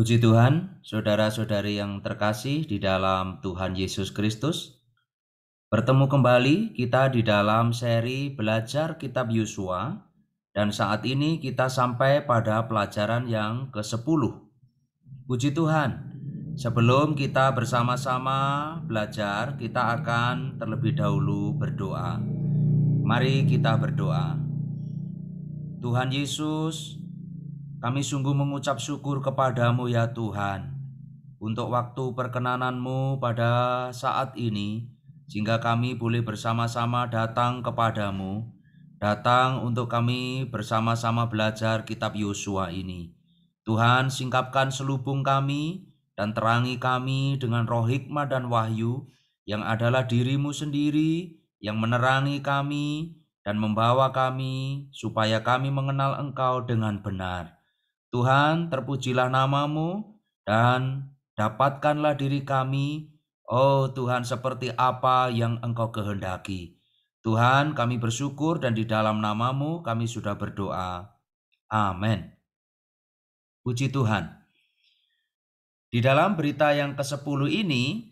Puji Tuhan, saudara-saudari yang terkasih di dalam Tuhan Yesus Kristus. Bertemu kembali kita di dalam seri belajar kitab Yosua, dan saat ini kita sampai pada pelajaran yang ke-10. Puji Tuhan, sebelum kita bersama-sama belajar, kita akan terlebih dahulu berdoa. Mari kita berdoa. Tuhan Yesus, kami sungguh mengucap syukur kepadamu ya Tuhan, untuk waktu perkenanan-Mu pada saat ini, sehingga kami boleh bersama-sama datang kepadamu, datang untuk kami bersama-sama belajar kitab Yosua ini. Tuhan, singkapkan selubung kami dan terangi kami dengan roh hikmat dan wahyu, yang adalah diri-Mu sendiri, yang menerangi kami dan membawa kami, supaya kami mengenal Engkau dengan benar. Tuhan, terpujilah nama-Mu, dan dapatkanlah diri kami, oh Tuhan, seperti apa yang Engkau kehendaki. Tuhan, kami bersyukur dan di dalam nama-Mu kami sudah berdoa. Amin. Puji Tuhan. Di dalam berita yang ke-10 ini,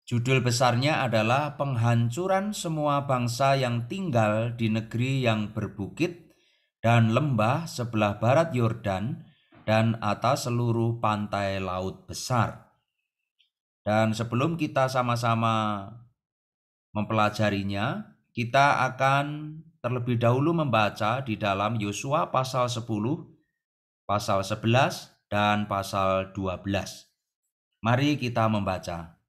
judul besarnya adalah penghancuran semua bangsa yang tinggal di negeri yang berbukit dan lembah sebelah barat Yordan dan atas seluruh pantai laut besar. Dan sebelum kita sama-sama mempelajarinya, kita akan terlebih dahulu membaca di dalam Yosua pasal 10, pasal 11, dan pasal 12. Mari kita membaca.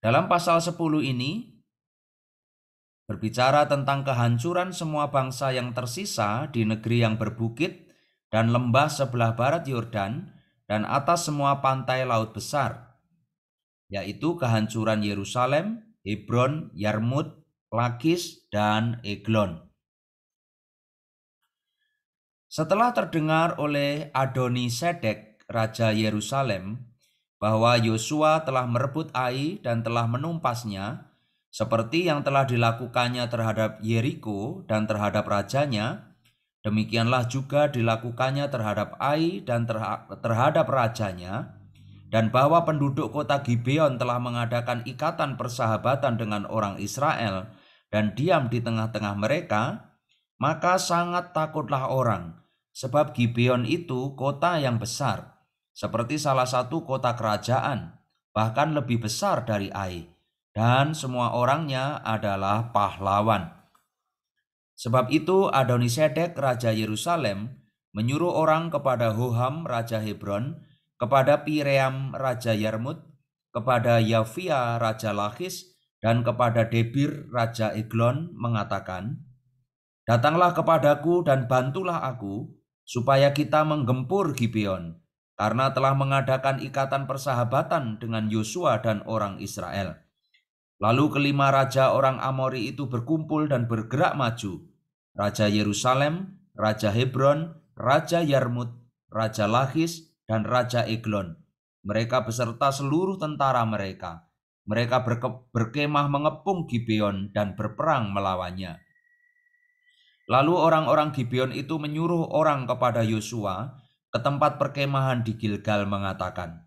Dalam pasal 10 ini berbicara tentang kehancuran semua bangsa yang tersisa di negeri yang berbukit dan lembah sebelah barat Yordan dan atas semua pantai laut besar, yaitu kehancuran Yerusalem, Hebron, Yarmut, Lakis, dan Eglon. Setelah terdengar oleh Adoni-Sedek, Raja Yerusalem, bahwa Yosua telah merebut Ai dan telah menumpasnya, seperti yang telah dilakukannya terhadap Yeriko dan terhadap rajanya, demikianlah juga dilakukannya terhadap Ai dan terhadap rajanya, dan bahwa penduduk kota Gibeon telah mengadakan ikatan persahabatan dengan orang Israel dan diam di tengah-tengah mereka, maka sangat takutlah orang, sebab Gibeon itu kota yang besar, seperti salah satu kota kerajaan, bahkan lebih besar dari Ai, dan semua orangnya adalah pahlawan. Sebab itu Adoni-Sedek Raja Yerusalem menyuruh orang kepada Hoham Raja Hebron, kepada Piream Raja Yarmut, kepada Yafia Raja Lakis, dan kepada Debir Raja Eglon mengatakan, "Datanglah kepadaku dan bantulah aku, supaya kita menggempur Gibeon, karena telah mengadakan ikatan persahabatan dengan Yosua dan orang Israel." Lalu kelima raja orang Amori itu berkumpul dan bergerak maju. Raja Yerusalem, Raja Hebron, Raja Yarmut, Raja Lakis, dan Raja Eglon. Mereka beserta seluruh tentara mereka. Mereka berkemah mengepung Gibeon dan berperang melawannya. Lalu orang-orang Gibeon itu menyuruh orang kepada Yosua ke tempat perkemahan di Gilgal mengatakan,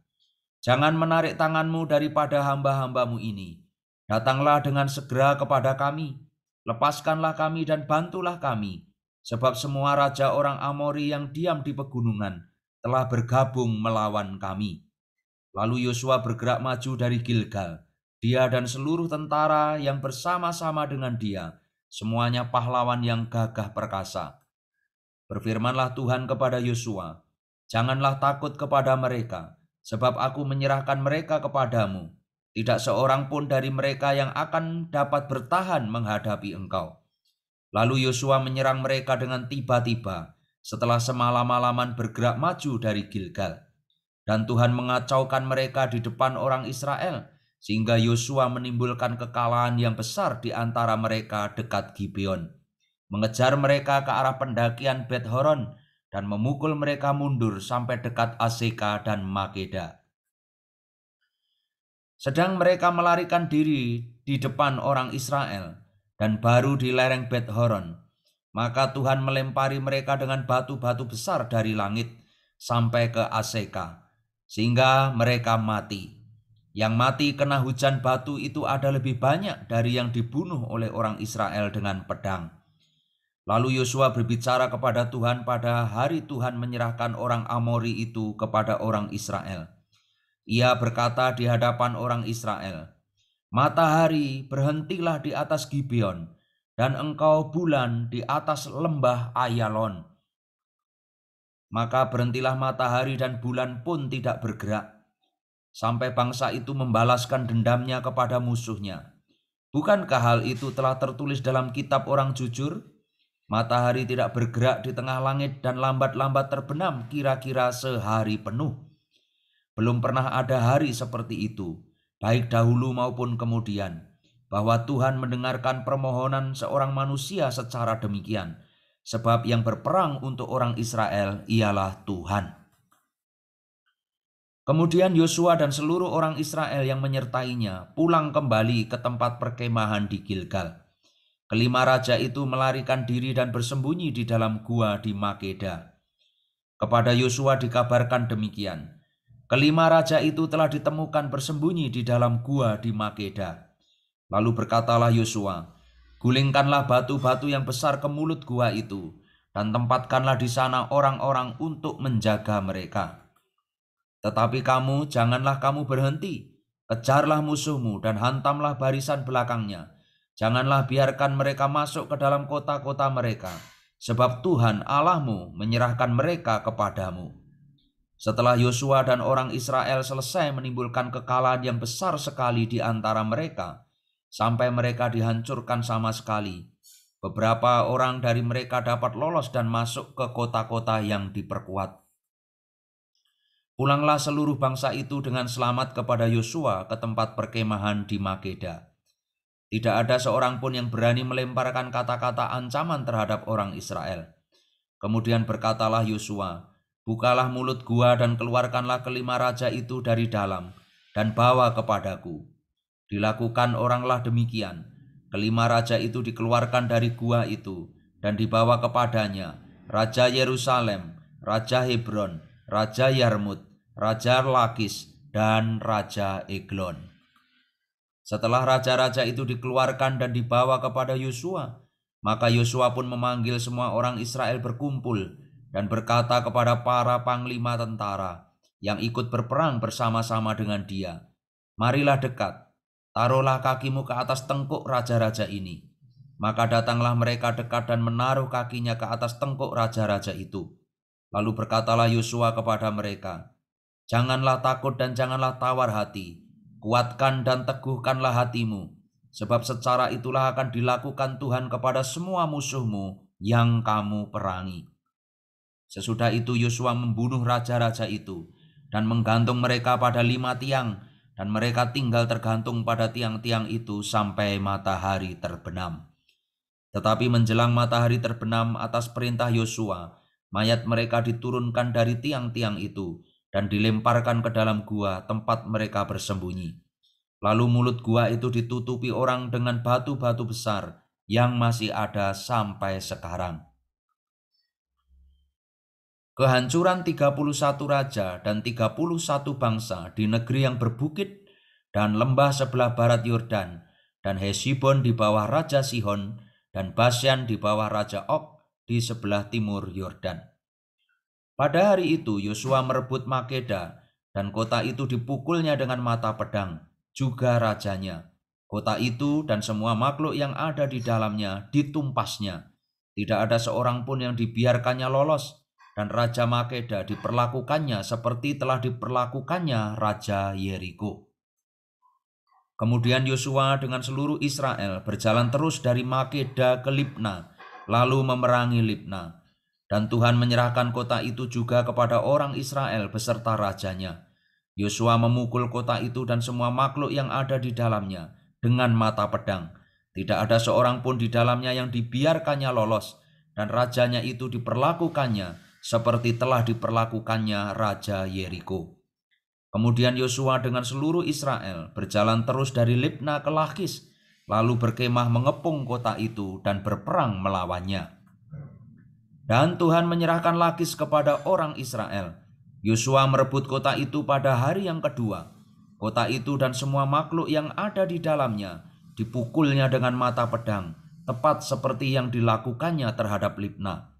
"Jangan menarik tanganmu daripada hamba-hambamu ini. Datanglah dengan segera kepada kami. Lepaskanlah kami dan bantulah kami. Sebab semua raja orang Amori yang diam di pegunungan telah bergabung melawan kami." Lalu Yosua bergerak maju dari Gilgal. Dia dan seluruh tentara yang bersama-sama dengan dia, semuanya pahlawan yang gagah perkasa. Berfirmanlah Tuhan kepada Yosua, "Janganlah takut kepada mereka, sebab aku menyerahkan mereka kepadamu. Tidak seorang pun dari mereka yang akan dapat bertahan menghadapi engkau." Lalu Yosua menyerang mereka dengan tiba-tiba, setelah semalam-malaman bergerak maju dari Gilgal. Dan Tuhan mengacaukan mereka di depan orang Israel, sehingga Yosua menimbulkan kekalahan yang besar di antara mereka dekat Gibeon, mengejar mereka ke arah pendakian Bet Horon dan memukul mereka mundur sampai dekat Azeka dan Makeda. Sedang mereka melarikan diri di depan orang Israel, dan baru di lereng Bet Horon. Maka Tuhan melempari mereka dengan batu-batu besar dari langit sampai ke Aseka, sehingga mereka mati. Yang mati kena hujan batu itu ada lebih banyak dari yang dibunuh oleh orang Israel dengan pedang. Lalu Yosua berbicara kepada Tuhan pada hari Tuhan menyerahkan orang Amori itu kepada orang Israel. Ia berkata di hadapan orang Israel, "Matahari, berhentilah di atas Gibeon, dan engkau bulan di atas lembah Ayalon." Maka berhentilah matahari dan bulan pun tidak bergerak, sampai bangsa itu membalaskan dendamnya kepada musuhnya. Bukankah hal itu telah tertulis dalam kitab orang jujur? Matahari tidak bergerak di tengah langit dan lambat-lambat terbenam kira-kira sehari penuh. Belum pernah ada hari seperti itu, baik dahulu maupun kemudian, bahwa Tuhan mendengarkan permohonan seorang manusia secara demikian, sebab yang berperang untuk orang Israel ialah Tuhan. Kemudian Yosua dan seluruh orang Israel yang menyertainya pulang kembali ke tempat perkemahan di Gilgal. Kelima raja itu melarikan diri dan bersembunyi di dalam gua di Makeda. Kepada Yosua dikabarkan demikian, kelima raja itu telah ditemukan bersembunyi di dalam gua di Makeda. Lalu berkatalah Yosua, "Gulingkanlah batu-batu yang besar ke mulut gua itu, dan tempatkanlah di sana orang-orang untuk menjaga mereka. Tetapi kamu, janganlah kamu berhenti, kejarlah musuhmu dan hantamlah barisan belakangnya. Janganlah biarkan mereka masuk ke dalam kota-kota mereka, sebab Tuhan Allahmu menyerahkan mereka kepadamu." Setelah Yosua dan orang Israel selesai menimbulkan kekalahan yang besar sekali di antara mereka, sampai mereka dihancurkan sama sekali, beberapa orang dari mereka dapat lolos dan masuk ke kota-kota yang diperkuat. Pulanglah seluruh bangsa itu dengan selamat kepada Yosua ke tempat perkemahan di Makeda. Tidak ada seorang pun yang berani melemparkan kata-kata ancaman terhadap orang Israel. Kemudian berkatalah Yosua, "Bukalah mulut gua dan keluarkanlah kelima raja itu dari dalam, dan bawa kepadaku." Dilakukan oranglah demikian. Kelima raja itu dikeluarkan dari gua itu, dan dibawa kepadanya Raja Yerusalem, Raja Hebron, Raja Yarmut, Raja Lakis, dan Raja Eglon. Setelah raja-raja itu dikeluarkan dan dibawa kepada Yosua, maka Yosua pun memanggil semua orang Israel berkumpul dan berkata kepada para panglima tentara yang ikut berperang bersama-sama dengan dia, "Marilah dekat, taruhlah kakimu ke atas tengkuk raja-raja ini." Maka datanglah mereka dekat dan menaruh kakinya ke atas tengkuk raja-raja itu. Lalu berkatalah Yosua kepada mereka, "Janganlah takut dan janganlah tawar hati. Kuatkan dan teguhkanlah hatimu, sebab secara itulah akan dilakukan Tuhan kepada semua musuhmu yang kamu perangi." Sesudah itu Yosua membunuh raja-raja itu dan menggantung mereka pada 5 tiang, dan mereka tinggal tergantung pada tiang-tiang itu sampai matahari terbenam. Tetapi menjelang matahari terbenam atas perintah Yosua, mayat mereka diturunkan dari tiang-tiang itu dan dilemparkan ke dalam gua tempat mereka bersembunyi. Lalu mulut gua itu ditutupi orang dengan batu-batu besar yang masih ada sampai sekarang. Kehancuran 31 raja dan 31 bangsa di negeri yang berbukit dan lembah sebelah barat Yordan, dan Hesibon di bawah Raja Sihon, dan Basyan di bawah Raja Og di sebelah timur Yordan. Pada hari itu Yosua merebut Makeda, dan kota itu dipukulnya dengan mata pedang, juga rajanya. Kota itu dan semua makhluk yang ada di dalamnya ditumpasnya. Tidak ada seorang pun yang dibiarkannya lolos, dan Raja Makeda diperlakukannya seperti telah diperlakukannya Raja Yeriko. Kemudian Yosua dengan seluruh Israel berjalan terus dari Makeda ke Libna, lalu memerangi Libna. Dan Tuhan menyerahkan kota itu juga kepada orang Israel beserta rajanya. Yosua memukul kota itu dan semua makhluk yang ada di dalamnya dengan mata pedang. Tidak ada seorang pun di dalamnya yang dibiarkannya lolos, dan rajanya itu diperlakukannya seperti telah diperlakukannya Raja Yeriko. Kemudian Yosua dengan seluruh Israel berjalan terus dari Libna ke Lakis, lalu berkemah mengepung kota itu dan berperang melawannya. Dan Tuhan menyerahkan Lakis kepada orang Israel. Yosua merebut kota itu pada hari yang kedua. Kota itu dan semua makhluk yang ada di dalamnya dipukulnya dengan mata pedang, tepat seperti yang dilakukannya terhadap Libna.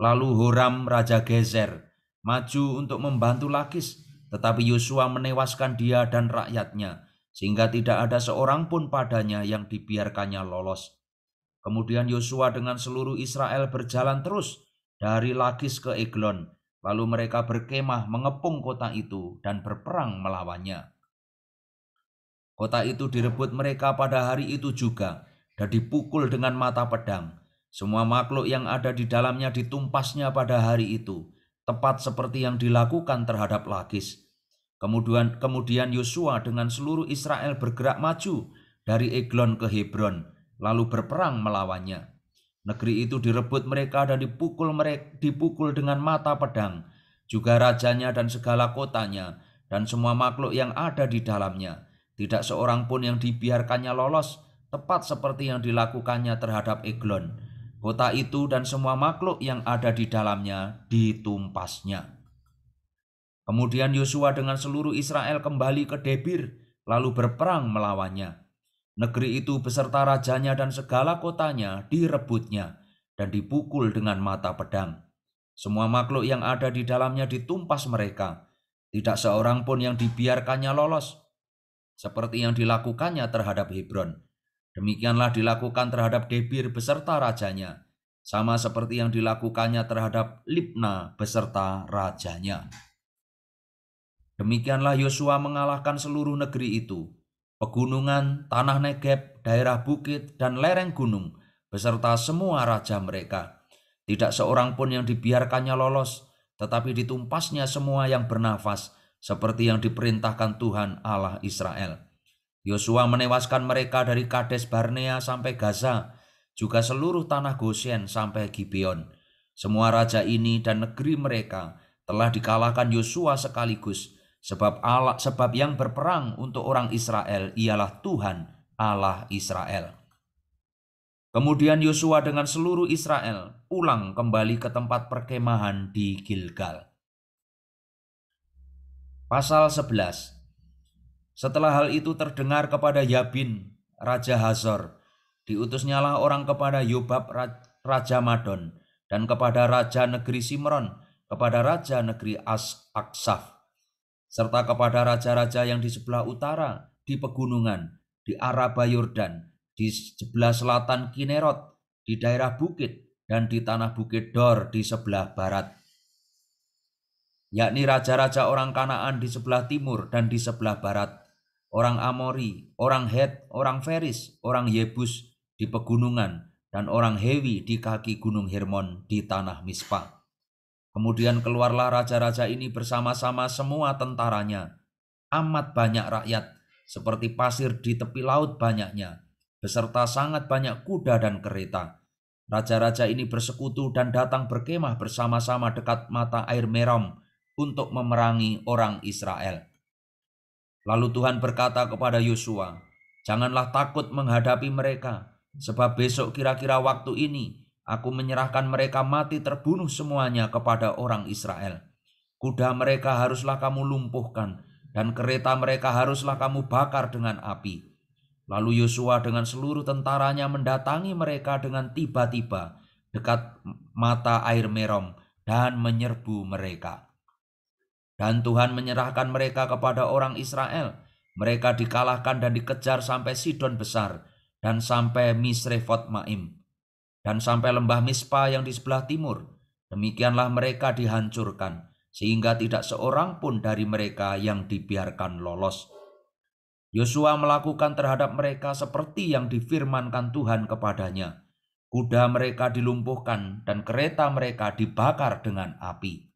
Lalu Horam Raja Gezer maju untuk membantu Lakis, tetapi Yosua menewaskan dia dan rakyatnya, sehingga tidak ada seorang pun padanya yang dibiarkannya lolos. Kemudian Yosua dengan seluruh Israel berjalan terus dari Lakis ke Eglon, lalu mereka berkemah mengepung kota itu dan berperang melawannya. Kota itu direbut mereka pada hari itu juga dan dipukul dengan mata pedang. Semua makhluk yang ada di dalamnya ditumpasnya pada hari itu, tepat seperti yang dilakukan terhadap Lakis. Kemudian Yosua dengan seluruh Israel bergerak maju dari Eglon ke Hebron, lalu berperang melawannya. Negeri itu direbut mereka dan dipukul dengan mata pedang, juga rajanya dan segala kotanya, dan semua makhluk yang ada di dalamnya. Tidak seorang pun yang dibiarkannya lolos, tepat seperti yang dilakukannya terhadap Eglon. Kota itu dan semua makhluk yang ada di dalamnya ditumpasnya. Kemudian Yosua dengan seluruh Israel kembali ke Debir, lalu berperang melawannya. Negeri itu beserta rajanya dan segala kotanya direbutnya dan dipukul dengan mata pedang. Semua makhluk yang ada di dalamnya ditumpas mereka. Tidak seorang pun yang dibiarkannya lolos, seperti yang dilakukannya terhadap Hebron. Demikianlah dilakukan terhadap Debir beserta rajanya, sama seperti yang dilakukannya terhadap Libna beserta rajanya. Demikianlah Yosua mengalahkan seluruh negeri itu, pegunungan, tanah Negeb, daerah bukit, dan lereng gunung, beserta semua raja mereka. Tidak seorang pun yang dibiarkannya lolos, tetapi ditumpasnya semua yang bernafas, seperti yang diperintahkan Tuhan Allah Israel. Yosua menewaskan mereka dari Kades Barnea sampai Gaza, juga seluruh tanah Goshen sampai Gibeon. Semua raja ini dan negeri mereka telah dikalahkan Yosua sekaligus, sebab yang berperang untuk orang Israel ialah Tuhan Allah Israel. Kemudian Yosua dengan seluruh Israel pulang kembali ke tempat perkemahan di Gilgal. Pasal 11. Setelah hal itu terdengar kepada Yabin, Raja Hazor, diutusnyalah orang kepada Yobab, Raja Madon, dan kepada Raja negeri Simron, kepada Raja negeri Aksaf, serta kepada raja-raja yang di sebelah utara, di pegunungan, di Araba Yordan, di sebelah selatan Kinerot, di daerah bukit, dan di tanah bukit Dor di sebelah barat, yakni raja-raja orang Kanaan di sebelah timur dan di sebelah barat, orang Amori, orang Het, orang Feris, orang Yebus di pegunungan, dan orang Hewi di kaki gunung Hermon di tanah Mispa. Kemudian keluarlah raja-raja ini bersama-sama semua tentaranya, amat banyak rakyat, seperti pasir di tepi laut banyaknya, beserta sangat banyak kuda dan kereta. Raja-raja ini bersekutu dan datang berkemah bersama-sama dekat mata air Merom untuk memerangi orang Israel. Lalu Tuhan berkata kepada Yosua, "Janganlah takut menghadapi mereka, sebab besok kira-kira waktu ini aku menyerahkan mereka mati terbunuh semuanya kepada orang Israel. Kuda mereka haruslah kamu lumpuhkan, dan kereta mereka haruslah kamu bakar dengan api." Lalu Yosua dengan seluruh tentaranya mendatangi mereka dengan tiba-tiba dekat mata air Merom dan menyerbu mereka. Dan Tuhan menyerahkan mereka kepada orang Israel. Mereka dikalahkan dan dikejar sampai Sidon Besar dan sampai Misrefot Maim dan sampai lembah Mispa yang di sebelah timur. Demikianlah mereka dihancurkan, sehingga tidak seorang pun dari mereka yang dibiarkan lolos. Yosua melakukan terhadap mereka seperti yang difirmankan Tuhan kepadanya. Kuda mereka dilumpuhkan dan kereta mereka dibakar dengan api.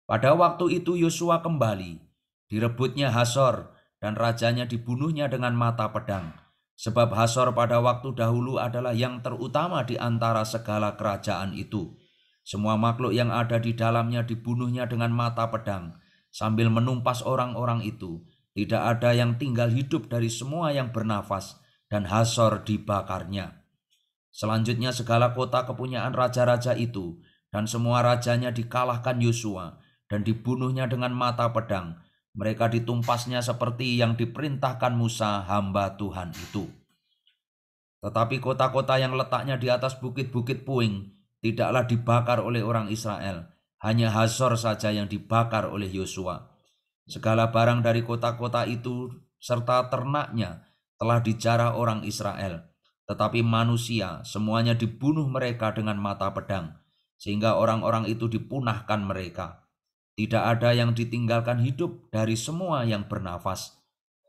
Pada waktu itu Yosua kembali, direbutnya Hasor dan rajanya dibunuhnya dengan mata pedang. Sebab Hasor pada waktu dahulu adalah yang terutama di antara segala kerajaan itu. Semua makhluk yang ada di dalamnya dibunuhnya dengan mata pedang, sambil menumpas orang-orang itu, Tidak ada yang tinggal hidup dari semua yang bernafas, dan Hasor dibakarnya. Selanjutnya segala kota kepunyaan raja-raja itu dan semua rajanya dikalahkan Yosua dan dibunuhnya dengan mata pedang. Mereka ditumpasnya seperti yang diperintahkan Musa hamba Tuhan itu. Tetapi kota-kota yang letaknya di atas bukit-bukit puing tidaklah dibakar oleh orang Israel. Hanya Hasor saja yang dibakar oleh Yosua. Segala barang dari kota-kota itu serta ternaknya telah dijarah orang Israel. Tetapi manusia semuanya dibunuh mereka dengan mata pedang, sehingga orang-orang itu dipunahkan mereka. Tidak ada yang ditinggalkan hidup dari semua yang bernafas.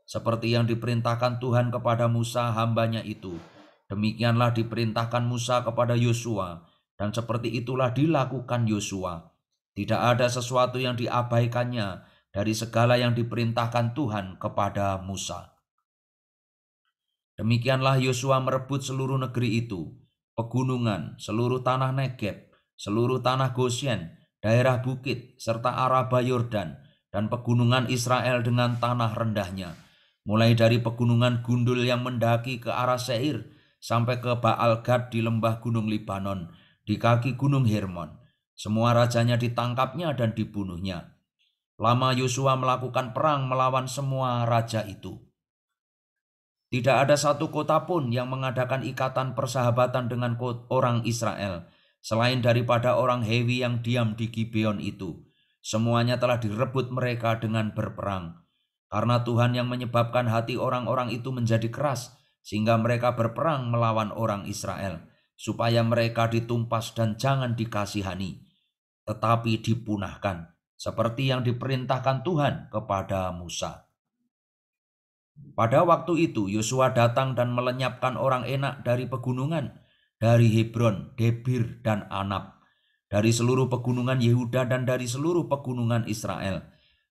Seperti yang diperintahkan Tuhan kepada Musa hambanya itu, demikianlah diperintahkan Musa kepada Yosua, dan seperti itulah dilakukan Yosua. Tidak ada sesuatu yang diabaikannya dari segala yang diperintahkan Tuhan kepada Musa. Demikianlah Yosua merebut seluruh negeri itu, pegunungan, seluruh tanah Negeb, seluruh tanah Gosyen, daerah bukit, serta Araba Yordan, dan pegunungan Israel dengan tanah rendahnya, mulai dari pegunungan Gundul yang mendaki ke arah Seir, sampai ke Baal Gad di lembah gunung Libanon, di kaki gunung Hermon. Semua rajanya ditangkapnya dan dibunuhnya. Lama Yosua melakukan perang melawan semua raja itu. Tidak ada satu kota pun yang mengadakan ikatan persahabatan dengan orang Israel, selain daripada orang Hewi yang diam di Gibeon itu. Semuanya telah direbut mereka dengan berperang. Karena Tuhan yang menyebabkan hati orang-orang itu menjadi keras, sehingga mereka berperang melawan orang Israel, supaya mereka ditumpas dan jangan dikasihani, tetapi dipunahkan, seperti yang diperintahkan Tuhan kepada Musa. Pada waktu itu Yosua datang dan melenyapkan orang Enak dari pegunungan, dari Hebron, Debir, dan Anab, dari seluruh pegunungan Yehuda dan dari seluruh pegunungan Israel.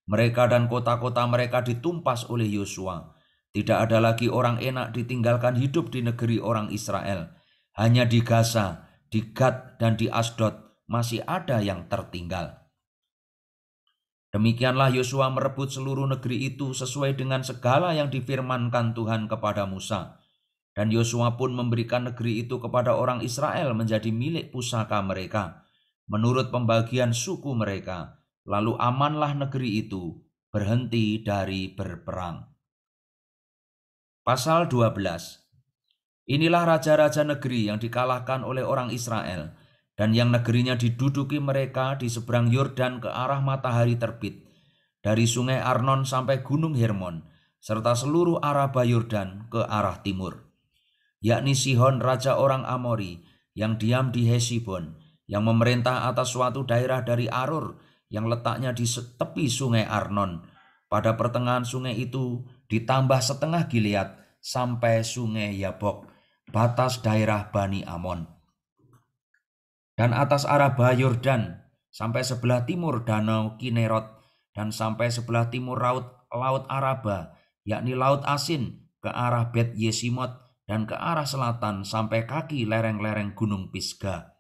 Mereka dan kota-kota mereka ditumpas oleh Yosua. Tidak ada lagi orang Enak ditinggalkan hidup di negeri orang Israel. Hanya di Gaza, di Gad, dan di Asdod masih ada yang tertinggal. Demikianlah Yosua merebut seluruh negeri itu sesuai dengan segala yang difirmankan Tuhan kepada Musa. Dan Yosua pun memberikan negeri itu kepada orang Israel menjadi milik pusaka mereka, menurut pembagian suku mereka. Lalu amanlah negeri itu, berhenti dari berperang. Pasal 12. Inilah raja-raja negeri yang dikalahkan oleh orang Israel, dan yang negerinya diduduki mereka di seberang Yordan ke arah matahari terbit, dari sungai Arnon sampai gunung Hermon, serta seluruh Araba Yordan ke arah timur, yakni Sihon raja orang Amori yang diam di Hesibon, yang memerintah atas suatu daerah dari Arur yang letaknya di tepi sungai Arnon. Pada pertengahan sungai itu ditambah setengah Gilead sampai sungai Yabok, batas daerah Bani Amon. Dan atas Araba Yordan sampai sebelah timur danau Kinerot, dan sampai sebelah timur laut Araba, yakni laut Asin, ke arah Bet Yesimot, dan ke arah selatan sampai kaki lereng-lereng gunung Pisga.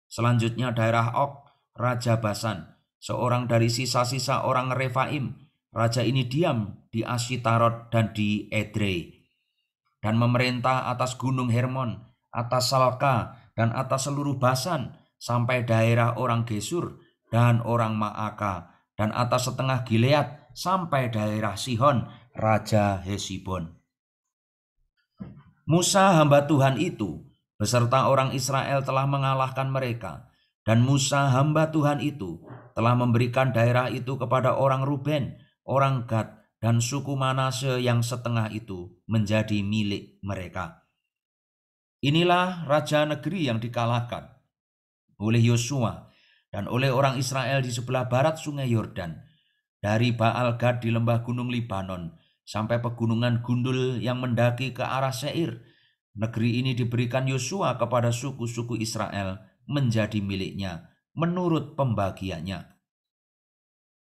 Selanjutnya daerah Og, raja Basan, seorang dari sisa-sisa orang Refaim. Raja ini diam di Ashitarot dan di Edrei, dan memerintah atas gunung Hermon, atas Salka, dan atas seluruh Basan, sampai daerah orang Gesur dan orang Maaka, dan atas setengah Gilead sampai daerah Sihon, raja Hesibon. Musa hamba Tuhan itu beserta orang Israel telah mengalahkan mereka, dan Musa hamba Tuhan itu telah memberikan daerah itu kepada orang Ruben, orang Gad, dan suku Manase yang setengah itu menjadi milik mereka. Inilah raja negeri yang dikalahkan oleh Yosua dan oleh orang Israel di sebelah barat sungai Yordan, dari Baal Gad di lembah gunung Libanon sampai pegunungan Gundul yang mendaki ke arah Seir. Negeri ini diberikan Yosua kepada suku-suku Israel menjadi miliknya menurut pembagiannya.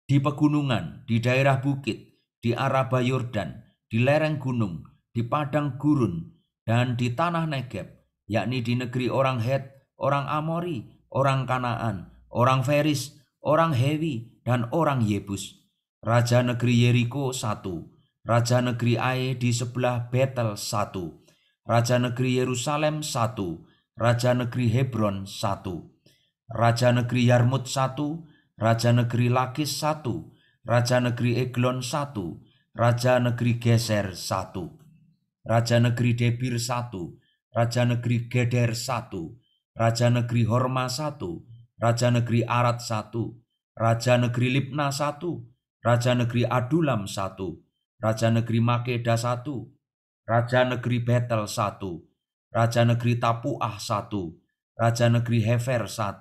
Di pegunungan, di daerah bukit, di Araba Yordan, di lereng gunung, di padang gurun, dan di tanah Negeb, yakni di negeri orang Het, orang Amori, orang Kanaan, orang Feris, orang Hewi, dan orang Yebus. Raja negeri Yeriko 1, Raja negeri Ai di sebelah Betel 1, Raja negeri Yerusalem 1, Raja negeri Hebron 1, Raja negeri Yarmut 1, Raja negeri Lakis 1, Raja negeri Eglon 1, Raja negeri Geser 1, Raja negeri Debir 1, Raja negeri Geder 1, Raja negeri Horma 1, Raja negeri Arad 1, Raja negeri Libna 1, Raja negeri Adulam 1, Raja negeri Makeda 1, Raja negeri Betel 1, Raja negeri Tapuah 1, Raja negeri Hefer 1,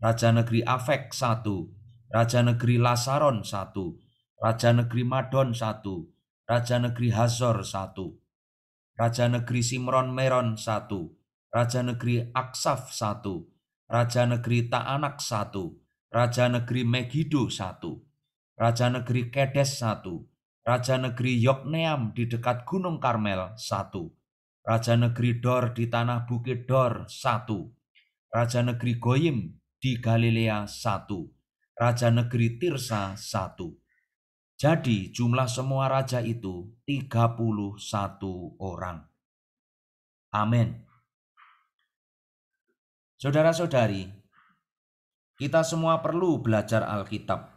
Raja negeri Afek 1, Raja negeri Lasaron 1, Raja negeri Madon 1, Raja negeri Hazor 1, Raja negeri Simron Meron 1, Raja negeri Aksaf 1, Raja negeri Taanak 1, Raja negeri Megiddo 1, Raja negeri Kedes 1, Raja negeri Yokneam di dekat Gunung Karmel 1, Raja negeri Dor di tanah Bukit Dor 1, Raja negeri Goyim di Galilea 1, Raja negeri Tirsa 1. Jadi jumlah semua raja itu 31 orang. Amin. Saudara-saudari, kita semua perlu belajar Alkitab.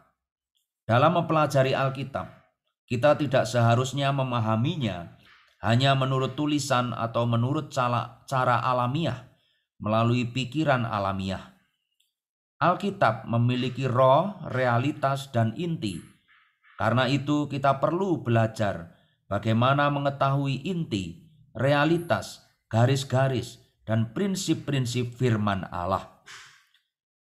Dalam mempelajari Alkitab, kita tidak seharusnya memahaminya hanya menurut tulisan atau menurut cara alamiah, melalui pikiran alamiah. Alkitab memiliki roh, realitas, dan inti. Karena itu kita perlu belajar bagaimana mengetahui inti, realitas, garis-garis, dan prinsip-prinsip firman Allah.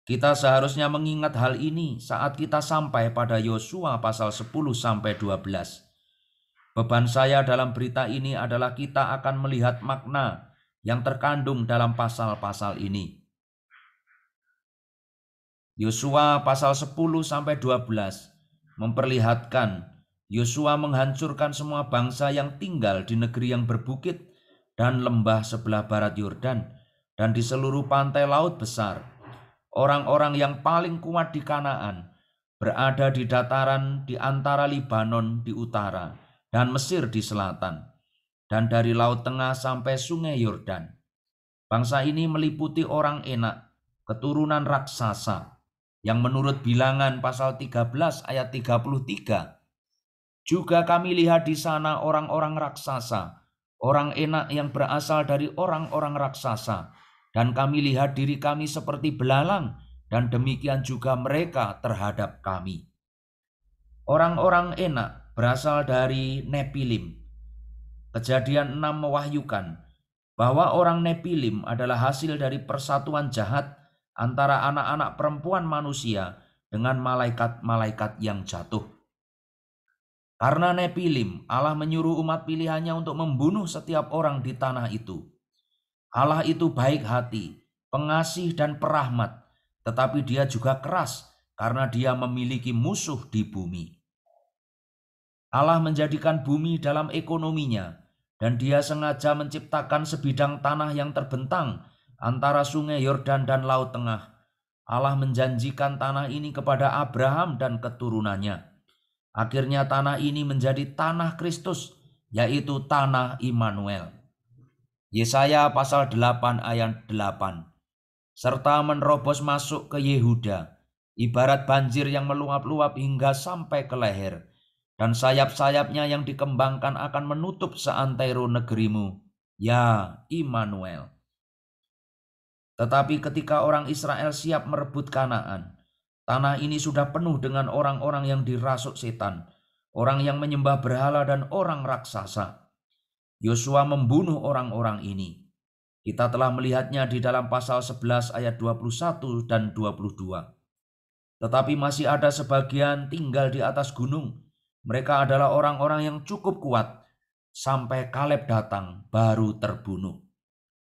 Kita seharusnya mengingat hal ini saat kita sampai pada Yosua pasal 10-12. Beban saya dalam berita ini adalah kita akan melihat makna yang terkandung dalam pasal-pasal ini. Yosua pasal 10-12 memperlihatkan Yosua menghancurkan semua bangsa yang tinggal di negeri yang berbukit dan lembah sebelah barat Yordan dan di seluruh pantai laut besar. Orang-orang yang paling kuat di Kanaan berada di dataran di antara Libanon di utara dan Mesir di selatan, dan dari Laut Tengah sampai Sungai Yordan. Bangsa ini meliputi orang Enak, keturunan raksasa, yang menurut Bilangan pasal 13 ayat 33, juga kami lihat di sana orang-orang raksasa, orang Enak yang berasal dari orang-orang raksasa, dan kami lihat diri kami seperti belalang, dan demikian juga mereka terhadap kami. Orang-orang Enak berasal dari Nepilim. Kejadian 6 mewahyukan bahwa orang Nepilim adalah hasil dari persatuan jahat antara anak-anak perempuan manusia dengan malaikat-malaikat yang jatuh. Karena Nepilim, Allah menyuruh umat pilihannya untuk membunuh setiap orang di tanah itu. Allah itu baik hati, pengasih dan perahmat, tetapi dia juga keras karena dia memiliki musuh di bumi. Allah menjadikan bumi dalam ekonominya, dan dia sengaja menciptakan sebidang tanah yang terbentang antara sungai Yordan dan Laut Tengah. Allah menjanjikan tanah ini kepada Abraham dan keturunannya. Akhirnya tanah ini menjadi tanah Kristus, yaitu tanah Immanuel. Yesaya pasal 8 ayat 8. Serta menerobos masuk ke Yehuda, ibarat banjir yang meluap-luap hingga sampai ke leher, dan sayap-sayapnya yang dikembangkan akan menutup seantero negerimu, ya Immanuel. Tetapi ketika orang Israel siap merebut Kanaan, tanah ini sudah penuh dengan orang-orang yang dirasuk setan, orang yang menyembah berhala dan orang raksasa. Yosua membunuh orang-orang ini. Kita telah melihatnya di dalam pasal 11 ayat 21 dan 22. Tetapi masih ada sebagian tinggal di atas gunung. Mereka adalah orang-orang yang cukup kuat. Sampai Kaleb datang baru terbunuh.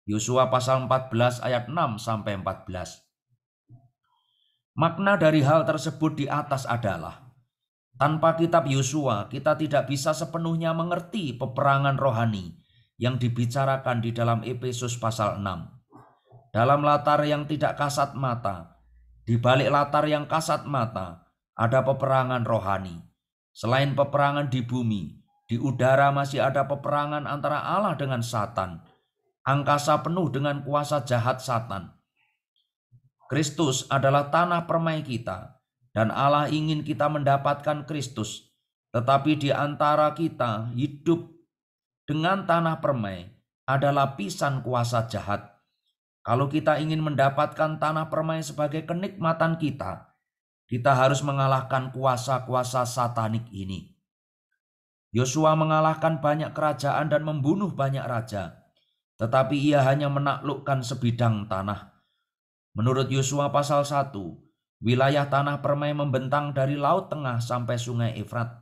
Yosua pasal 14 ayat 6-14. Makna dari hal tersebut di atas adalah, tanpa kitab Yosua, kita tidak bisa sepenuhnya mengerti peperangan rohani yang dibicarakan di dalam Efesus pasal 6. Dalam latar yang tidak kasat mata, di balik latar yang kasat mata, ada peperangan rohani. Selain peperangan di bumi, Di udara masih ada peperangan antara Allah dengan Satan. Angkasa penuh dengan kuasa jahat Satan. Kristus adalah tanah permai kita, dan Allah ingin kita mendapatkan Kristus. Tetapi di antara kita hidup dengan tanah permai ada lapisan kuasa jahat. Kalau kita ingin mendapatkan tanah permai sebagai kenikmatan kita harus mengalahkan kuasa-kuasa satanik ini. Yosua mengalahkan banyak kerajaan dan membunuh banyak raja, tetapi ia hanya menaklukkan sebidang tanah. Menurut Yosua pasal 1, wilayah tanah permai membentang dari Laut Tengah sampai Sungai Efrat.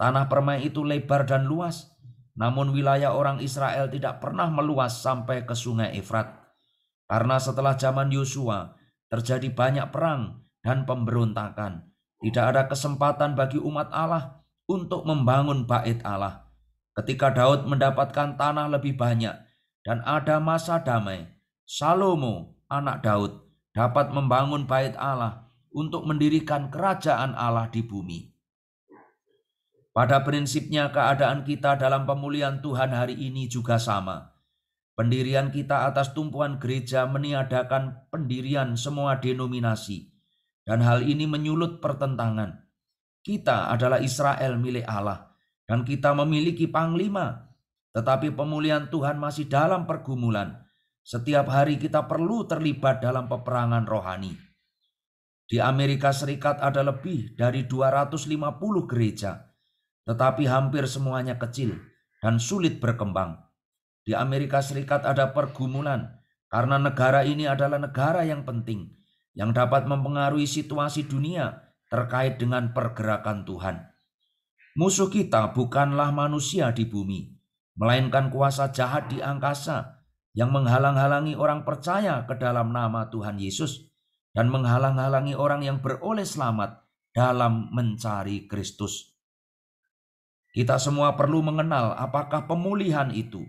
Tanah permai itu lebar dan luas, namun wilayah orang Israel tidak pernah meluas sampai ke Sungai Efrat. Karena setelah zaman Yosua terjadi banyak perang dan pemberontakan. Tidak ada kesempatan bagi umat Allah untuk membangun bait Allah. Ketika Daud mendapatkan tanah lebih banyak dan ada masa damai, Salomo, anak Daud, dapat membangun bait Allah untuk mendirikan kerajaan Allah di bumi. Pada prinsipnya keadaan kita dalam pemulihan Tuhan hari ini juga sama. Pendirian kita atas tumpuan gereja meniadakan pendirian semua denominasi, dan hal ini menyulut pertentangan. Kita adalah Israel milik Allah, dan kita memiliki panglima, tetapi pemulihan Tuhan masih dalam pergumulan. Setiap hari kita perlu terlibat dalam peperangan rohani. Di Amerika Serikat ada lebih dari 250 gereja, tetapi hampir semuanya kecil dan sulit berkembang. Di Amerika Serikat ada pergumulan karena negara ini adalah negara yang penting yang dapat mempengaruhi situasi dunia terkait dengan pergerakan Tuhan. Musuh kita bukanlah manusia di bumi, melainkan kuasa jahat di angkasa yang menghalang-halangi orang percaya ke dalam nama Tuhan Yesus dan menghalang-halangi orang yang beroleh selamat dalam mencari Kristus. Kita semua perlu mengenal apakah pemulihan itu.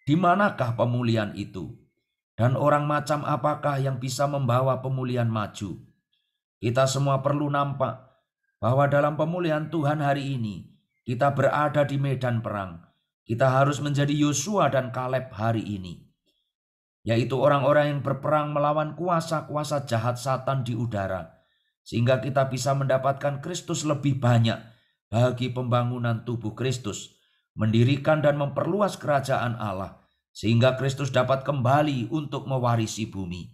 Di manakah pemulihan itu? Dan orang macam apakah yang bisa membawa pemulihan maju? Kita semua perlu nampak bahwa dalam pemulihan Tuhan hari ini, kita berada di medan perang. Kita harus menjadi Yosua dan Kaleb hari ini, yaitu orang-orang yang berperang melawan kuasa-kuasa jahat Satan di udara, sehingga kita bisa mendapatkan Kristus lebih banyak bagi pembangunan tubuh Kristus, mendirikan dan memperluas kerajaan Allah, sehingga Kristus dapat kembali untuk mewarisi bumi.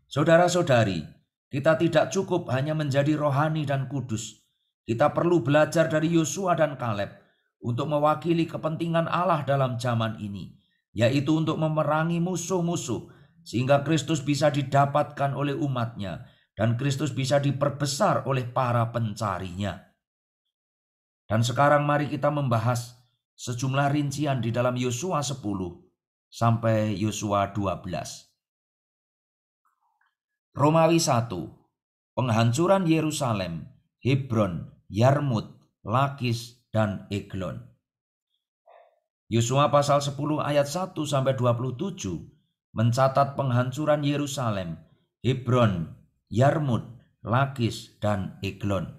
Saudara-saudari, kita tidak cukup hanya menjadi rohani dan kudus. Kita perlu belajar dari Yosua dan Kaleb untuk mewakili kepentingan Allah dalam zaman ini, yaitu untuk memerangi musuh-musuh, sehingga Kristus bisa didapatkan oleh umatnya dan Kristus bisa diperbesar oleh para pencarinya. Dan sekarang mari kita membahas sejumlah rincian di dalam Yosua 10 sampai Yosua 12. Romawi 1, penghancuran Yerusalem, Hebron, Yarmut, Lakis, dan Eglon. Yosua pasal 10 ayat 1 sampai 27 mencatat penghancuran Yerusalem, Hebron, Yarmut, Lakis, dan Eglon.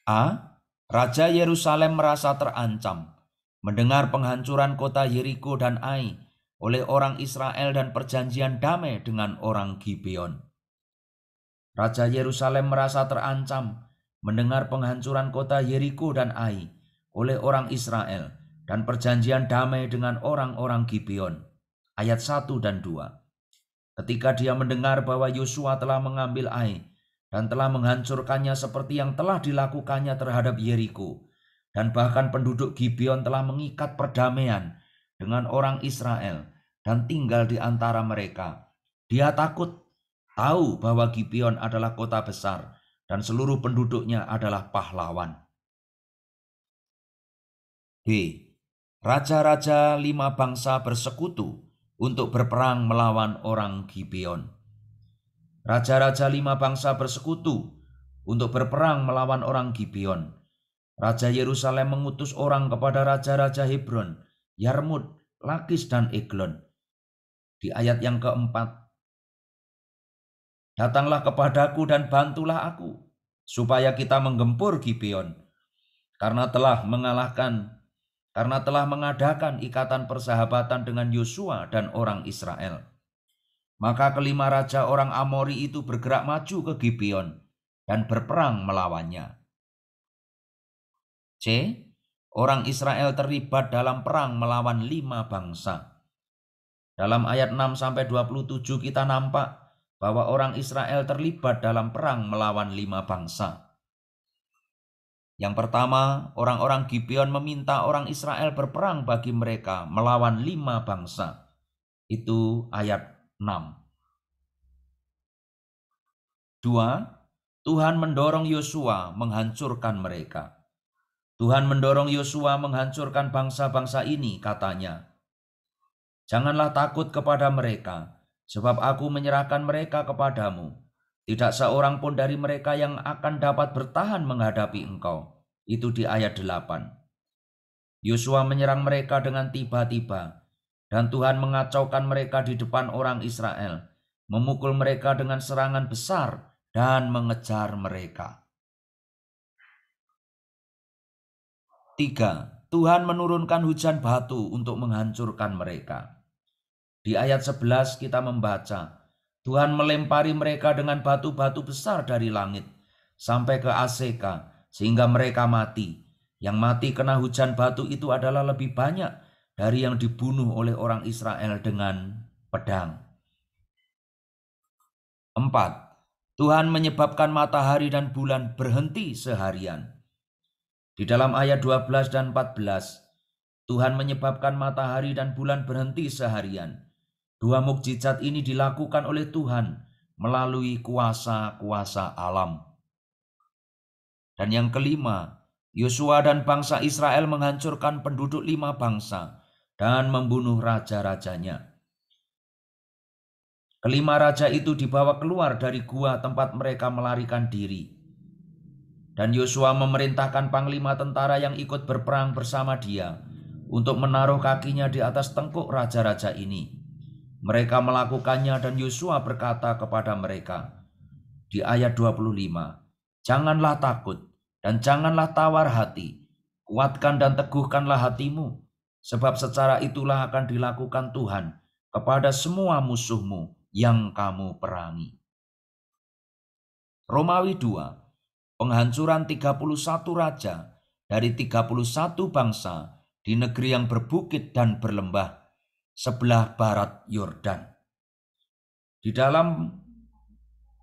A. Raja Yerusalem merasa terancam mendengar penghancuran kota Yeriko dan Ai oleh orang Israel dan perjanjian damai dengan orang Gibeon. Raja Yerusalem merasa terancam mendengar penghancuran kota Yeriko dan Ai oleh orang Israel dan perjanjian damai dengan orang-orang Gibeon. Ayat 1 dan 2. Ketika dia mendengar bahwa Yosua telah mengambil Ai dan telah menghancurkannya seperti yang telah dilakukannya terhadap Yeriko, dan bahkan penduduk Gibeon telah mengikat perdamaian dengan orang Israel dan tinggal di antara mereka. Dia takut, tahu bahwa Gibeon adalah kota besar dan seluruh penduduknya adalah pahlawan. B. Raja-raja 5 bangsa bersekutu untuk berperang melawan orang Gibeon. Raja-raja 5 bangsa bersekutu untuk berperang melawan orang Gibeon. Raja Yerusalem mengutus orang kepada raja-raja Hebron, Yarmut, Lakis, dan Eglon. Di ayat yang keempat, datanglah kepadaku dan bantulah aku, supaya kita menggempur Gibeon, karena telah mengadakan ikatan persahabatan dengan Yosua dan orang Israel. Maka kelima raja orang Amori itu bergerak maju ke Gibeon dan berperang melawannya. C. Orang Israel terlibat dalam perang melawan 5 bangsa. Dalam ayat 6-27 kita nampak bahwa orang Israel terlibat dalam perang melawan 5 bangsa. Yang pertama, orang-orang Gibeon meminta orang Israel berperang bagi mereka melawan 5 bangsa. Itu ayat 6. 2. Tuhan mendorong Yosua menghancurkan mereka. Tuhan mendorong Yosua menghancurkan bangsa-bangsa ini, katanya. Janganlah takut kepada mereka, sebab aku menyerahkan mereka kepadamu. Tidak seorang pun dari mereka yang akan dapat bertahan menghadapi engkau. Itu di ayat 8. Yosua menyerang mereka dengan tiba-tiba, dan Tuhan mengacaukan mereka di depan orang Israel, memukul mereka dengan serangan besar dan mengejar mereka. 3. Tuhan menurunkan hujan batu untuk menghancurkan mereka. Di ayat 11 kita membaca, Tuhan melempari mereka dengan batu-batu besar dari langit sampai ke Aseka sehingga mereka mati. Yang mati kena hujan batu itu adalah lebih banyak dari yang dibunuh oleh orang Israel dengan pedang. 4. Tuhan menyebabkan matahari dan bulan berhenti seharian. Di dalam ayat 12 dan 14, Tuhan menyebabkan matahari dan bulan berhenti seharian. 2 mukjizat ini dilakukan oleh Tuhan melalui kuasa-kuasa alam. Dan yang kelima, Yosua dan bangsa Israel menghancurkan penduduk 5 bangsa dan membunuh raja-rajanya. Kelima raja itu dibawa keluar dari gua tempat mereka melarikan diri. Dan Yosua memerintahkan panglima tentara yang ikut berperang bersama dia untuk menaruh kakinya di atas tengkuk raja-raja ini. Mereka melakukannya dan Yosua berkata kepada mereka di ayat 25, "Janganlah takut dan janganlah tawar hati, kuatkan dan teguhkanlah hatimu, sebab secara itulah akan dilakukan Tuhan kepada semua musuhmu yang kamu perangi." Romawi 2. Penghancuran 31 raja dari 31 bangsa di negeri yang berbukit dan berlembah sebelah barat Yordan. Di dalam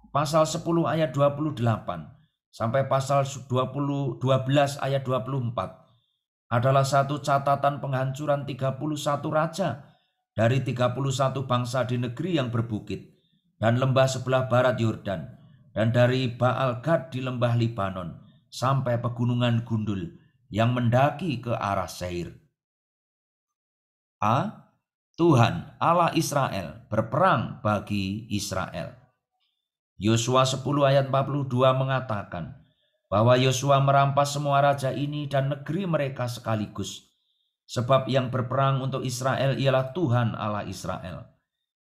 pasal 10 ayat 28 sampai pasal 12 ayat 24 adalah satu catatan penghancuran 31 raja dari 31 bangsa di negeri yang berbukit dan lembah sebelah barat Yordan, dan dari Baal Gad di lembah Libanon sampai pegunungan Gundul yang mendaki ke arah Seir. A. Tuhan Allah Israel berperang bagi Israel. Yosua 10 ayat 42 mengatakan bahwa Yosua merampas semua raja ini dan negeri mereka sekaligus, sebab yang berperang untuk Israel ialah Tuhan Allah Israel.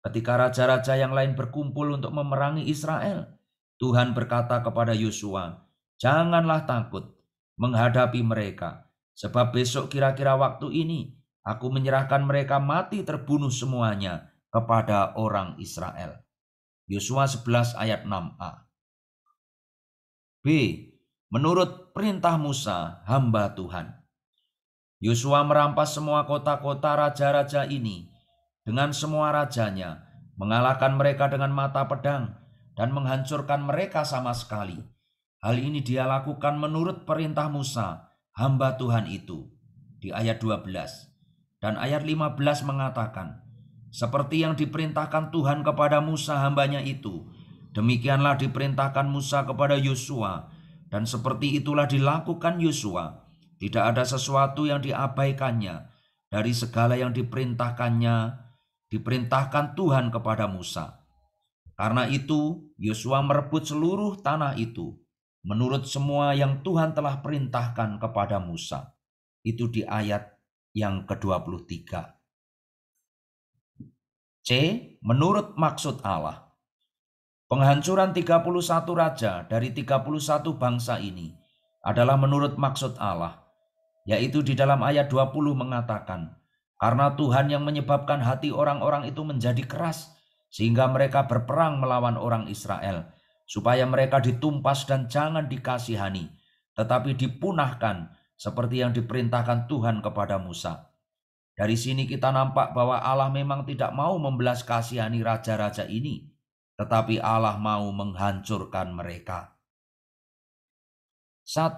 Ketika raja-raja yang lain berkumpul untuk memerangi Israel, Tuhan berkata kepada Yosua, "Janganlah takut menghadapi mereka, sebab besok kira-kira waktu ini aku menyerahkan mereka mati terbunuh semuanya kepada orang Israel." Yosua 11 ayat 6a. B. Menurut perintah Musa, hamba Tuhan. Yosua merampas semua kota-kota raja-raja ini dengan semua rajanya, mengalahkan mereka dengan mata pedang, dan menghancurkan mereka sama sekali. Hal ini dia lakukan menurut perintah Musa, hamba Tuhan itu. Di ayat 12 dan ayat 15 mengatakan, seperti yang diperintahkan Tuhan kepada Musa hambanya itu, demikianlah diperintahkan Musa kepada Yosua, dan seperti itulah dilakukan Yosua. Tidak ada sesuatu yang diabaikannya dari segala yang diperintahkan Tuhan kepada Musa. Karena itu, Yosua merebut seluruh tanah itu menurut semua yang Tuhan telah perintahkan kepada Musa. Itu di ayat yang ke-23. C. Menurut maksud Allah. Penghancuran 31 raja dari 31 bangsa ini adalah menurut maksud Allah, yaitu di dalam ayat 20 mengatakan, karena Tuhan yang menyebabkan hati orang-orang itu menjadi keras, sehingga mereka berperang melawan orang Israel, supaya mereka ditumpas dan jangan dikasihani, tetapi dipunahkan seperti yang diperintahkan Tuhan kepada Musa. Dari sini kita nampak bahwa Allah memang tidak mau membelas kasihani raja-raja ini, tetapi Allah mau menghancurkan mereka. 1.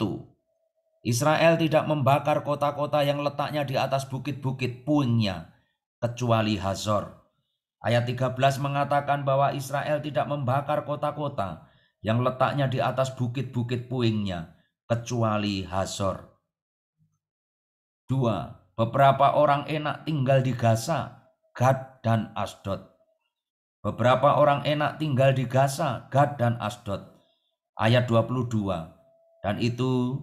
Israel tidak membakar kota-kota yang letaknya di atas bukit-bukit puingnya, kecuali Hazor. Ayat 13 mengatakan bahwa Israel tidak membakar kota-kota yang letaknya di atas bukit-bukit puingnya, kecuali Hazor. 2. Beberapa orang enak tinggal di Gaza, Gad, dan Asdod. Beberapa orang enak tinggal di Gaza, Gad, dan Asdod. Ayat 22. Dan itu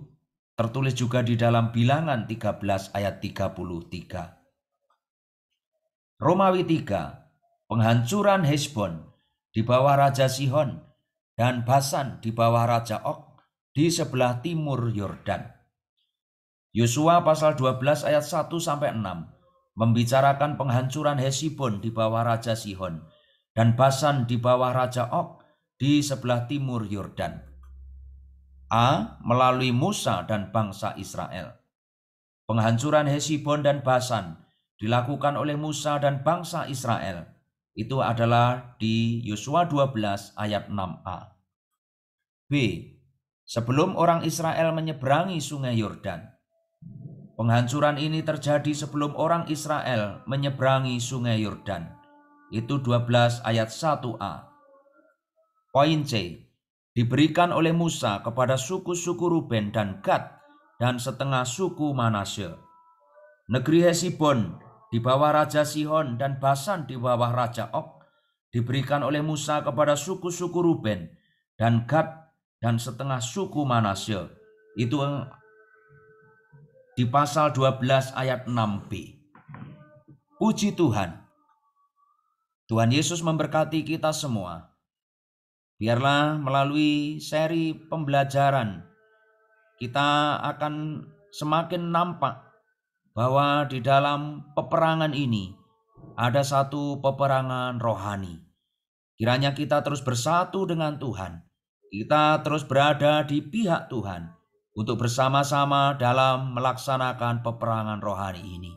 tertulis juga di dalam Bilangan 13 ayat 33. Romawi 3. Penghancuran Hesbon di bawah Raja Sihon dan Basan di bawah Raja Og di sebelah timur Yordan. Yosua pasal 12 ayat 1-6 membicarakan penghancuran Hesbon di bawah Raja Sihon dan Basan di bawah Raja Og di sebelah timur Yordan. A. Melalui Musa dan bangsa Israel. Penghancuran Hesbon dan Basan dilakukan oleh Musa dan bangsa Israel. Itu adalah di Yosua 12 ayat 6a. B. Sebelum orang Israel menyeberangi sungai Yordan. Penghancuran ini terjadi sebelum orang Israel menyeberangi sungai Yordan. Itu 12 ayat 1a. Poin C. Diberikan oleh Musa kepada suku-suku Ruben dan Gad dan setengah suku Manasye. Negeri Hesbon di bawah Raja Sihon dan Basan di bawah Raja Og diberikan oleh Musa kepada suku-suku Ruben dan Gad dan setengah suku Manasye. Itu di pasal 12 ayat 6b. Puji Tuhan. Tuhan Yesus memberkati kita semua. Biarlah melalui seri pembelajaran kita akan semakin nampak bahwa di dalam peperangan ini ada satu peperangan rohani. Kiranya kita terus bersatu dengan Tuhan. Kita terus berada di pihak Tuhan untuk bersama-sama dalam melaksanakan peperangan rohani ini.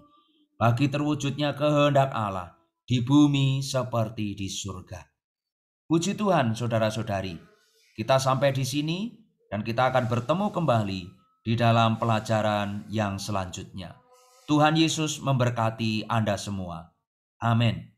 Bagi terwujudnya kehendak Allah di bumi seperti di surga. Puji Tuhan saudara-saudari, kita sampai di sini dan kita akan bertemu kembali di dalam pelajaran yang selanjutnya. Tuhan Yesus memberkati Anda semua. Amin.